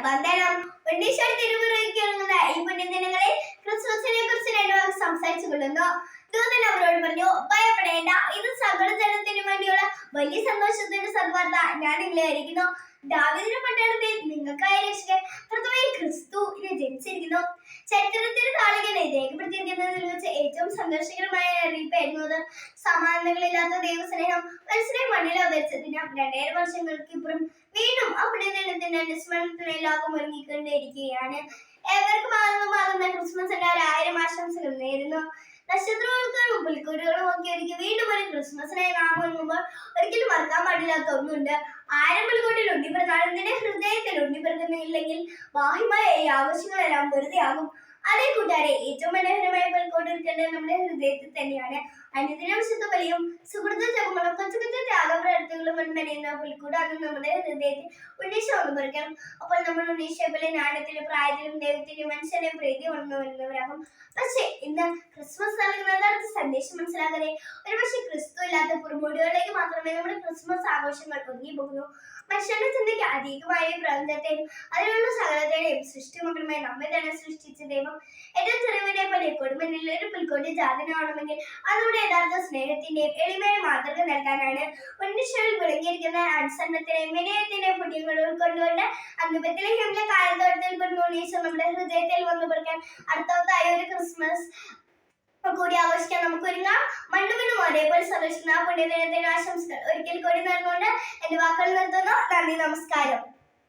വന്ദനം. ഉണ്ണീശ്വര തിരുമുറയ്ക്കുന്ന ഈ പുണ്യദിനങ്ങളിൽ ക്രിസ്മസിനെ കുറിച്ച് രണ്ടു വാക്ക് സംസാരിച്ചു കൊള്ളുന്നു. ദൂതൻ അവരോട് പറഞ്ഞു, ഭയപ്പെടേണ്ട, ഇത് സകല ജനത്തിനു വേണ്ടിയുള്ള വലിയ സന്തോഷത്തിന്റെ സദ്വാർത്ത ഞാൻ നിങ്ങളെ അറിയിക്കുന്നു. ദാവീദിന്റെ പട്ടണത്തിൽ നിങ്ങൾക്കായി രക്ഷകൻ കർത്താവായ ക്രിസ്തു ജനിച്ചിരിക്കുന്നു. ചരിത്രത്തിന്റെ താളുകളെ രേഖപ്പെടുത്തിയിരിക്കുന്നതിൽ വെച്ച് ഏറ്റവും സന്തോഷകരമായ അറിയിപ്പായിരുന്നു അത്. സമാനതകളില്ലാത്ത ദൈവസ്നേഹം മനുഷ്യനെ മണ്ണിൽ അവതരിച്ചതിന് 2000 വർഷങ്ങൾക്കിപ്പുറം വീണ്ടും ആ പുണ്യദിനത്തിന്റെ അനുസ്മരണത്തിന് ലോകം ഒരുങ്ങിക്കൊണ്ടിരിക്കുകയാണ്. ഏവർക്കും ആനന്ദമാകുന്ന ക്രിസ്മസിന്റെ 1000 ആശംസകൾ നേരുന്നു. നക്ഷത്രങ്ങൾക്കും പുൽക്കൂടുകളും ഒക്കെ ഒരുക്കി വീണ്ടും ഒരു ക്രിസ്മസിനായി നാം ഒരുങ്ങുമ്പോൾ ഒരിക്കലും മറക്കാൻ പാടില്ലാത്ത ഒന്നുണ്ട്. 1000 പുൽക്കൂട്ടിൽ ഉണ്ണിപ്പിറന്നാലും നിന്റെ ഹൃദയത്തിൽ ഉണ്ണിപ്പിറക്കുന്നില്ലെങ്കിൽ ബാഹ്യമായ ഈ ആവശ്യങ്ങളെല്ലാം വെറുതെ ആകും. അതേ കൂട്ടുകാരെ, ഏറ്റവും മനോഹരമായ പുൽക്കൂട്ടൊരുക്കേണ്ടത് നമ്മുടെ ഹൃദയത്തിൽ തന്നെയാണ്. അനുദിന വിശുദ്ധ ബലിയും സുഹൃത്ത ജപങ്ങളും കൊച്ചു കൊച്ചു ത്യാഗപ്രവർത്തികളും മെനയുന്ന പുൽക്കൂടാണ് നമ്മുടെ ഹൃദയത്തിൽ ഉണ്ണീശോ ഒന്ന് പറിക്കണം. അപ്പോൾ നമ്മൾ ഉണ്ണീശോയെ പോലെ ജ്ഞാനത്തിലും പ്രായത്തിലും ദൈവത്തിനും മനുഷ്യനെയും പ്രീതി കൊണ്ടു വരുന്നവരാകും. പക്ഷേ ഇന്ന് ക്രിസ്മസ് നൽകുന്ന യഥാർത്ഥ സന്ദേശം മനസ്സിലാകാതെ ഒരുപക്ഷെ ക്രിസ്തു ഇല്ലാത്ത പുറമോടികളിലേക്ക് മാത്രമേ നമ്മുടെ ക്രിസ്മസ് ആഘോഷങ്ങൾ ഒതുങ്ങിപ്പോകുന്നു. മനുഷ്യന്റെ ചിന്തയ്ക്ക് അധികമായ പ്രപഞ്ചത്തെയും അതിലുള്ള സകലത്തെയും സൃഷ്ടിമക്കളുമായി നമ്മെ തന്നെ സൃഷ്ടിച്ച ദൈവം ഏറ്റവും ചെറിയവരെ പോലെ കൊടുമണ്ണിൽ ഒരു പുൽക്കൂട്ടി ജാതനാവണമെങ്കിൽ അതിലൂടെ യഥാർത്ഥ സ്നേഹത്തിന്റെയും എളിമയുടെ മാതൃക നൽകാനാണ്. ഉണ്ണീശ്വരിൽ വിളങ്ങിയിരിക്കുന്ന അനുസരണത്തിനെയും വിനയത്തിന്റെയും പുണ്യങ്ങൾ ഉൾക്കൊണ്ടുകൊണ്ട് അന്ന് ബെത്ലഹേമിലെ കായൽത്തോട്ടത്തിൽ പിറന്ന ഉണ്ണീശോ നമ്മുടെ ഹൃദയത്തിൽ വന്നു പിറക്കാൻ അർത്ഥവത്തായ ഒരു ക്രിസ്മസ് കൂടി ആഘോഷിക്കാൻ നമുക്ക് ഒരുങ്ങാം. മണ്ണുമണ്ണും ഒരേപോലെ സന്തോഷിക്കുന്ന ആ പുണ്യദിനത്തിന്റെ ആശംസകൾ ഒരിക്കൽ കൂടി നേർന്നുകൊണ്ട് എന്റെ വാക്കുകൾ നിർത്തുന്നു. നന്ദി, നമസ്കാരം.